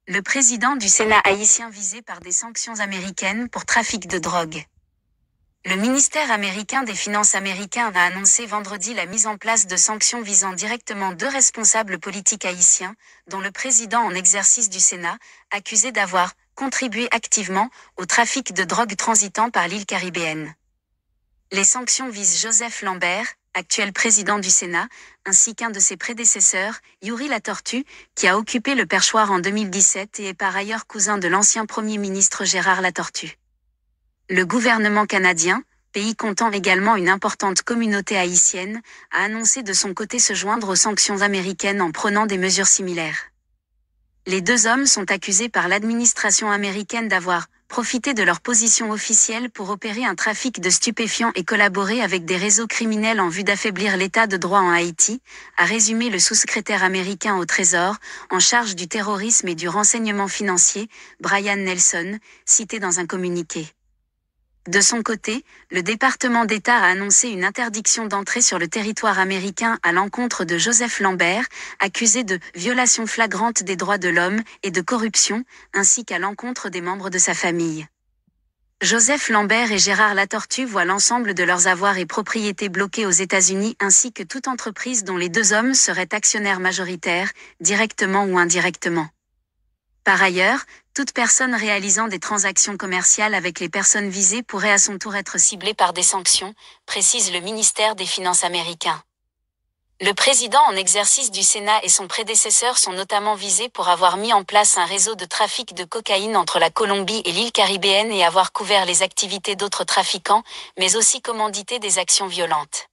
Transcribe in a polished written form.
Le président du Sénat haïtien visé par des sanctions américaines pour trafic de drogue. Le ministère américain des Finances américain a annoncé vendredi la mise en place de sanctions visant directement deux responsables politiques haïtiens, dont le président en exercice du Sénat, accusé d'avoir contribué activement au trafic de drogue transitant par l'île caribéenne. Les sanctions visent Joseph Lambert, actuel président du Sénat, ainsi qu'un de ses prédécesseurs, Yuri Latortue, qui a occupé le perchoir en 2017 et est par ailleurs cousin de l'ancien Premier ministre Gérard Latortue. Le gouvernement canadien, pays comptant également une importante communauté haïtienne, a annoncé de son côté se joindre aux sanctions américaines en prenant des mesures similaires. Les deux hommes sont accusés par l'administration américaine d'avoir profité de leur position officielle pour opérer un trafic de stupéfiants et collaborer avec des réseaux criminels en vue d'affaiblir l'état de droit en Haïti, a résumé le sous-secrétaire américain au Trésor, en charge du terrorisme et du renseignement financier, Brian Nelson, cité dans un communiqué. De son côté, le département d'État a annoncé une interdiction d'entrée sur le territoire américain à l'encontre de Joseph Lambert, accusé de violation flagrante des droits de l'homme et de corruption, ainsi qu'à l'encontre des membres de sa famille. Joseph Lambert et Gérard Latortue voient l'ensemble de leurs avoirs et propriétés bloqués aux États-Unis ainsi que toute entreprise dont les deux hommes seraient actionnaires majoritaires, directement ou indirectement. Par ailleurs, toute personne réalisant des transactions commerciales avec les personnes visées pourrait à son tour être ciblée par des sanctions, précise le ministère des Finances américain. Le président en exercice du Sénat et son prédécesseur sont notamment visés pour avoir mis en place un réseau de trafic de cocaïne entre la Colombie et l'île caribéenne et avoir couvert les activités d'autres trafiquants, mais aussi commandité des actions violentes.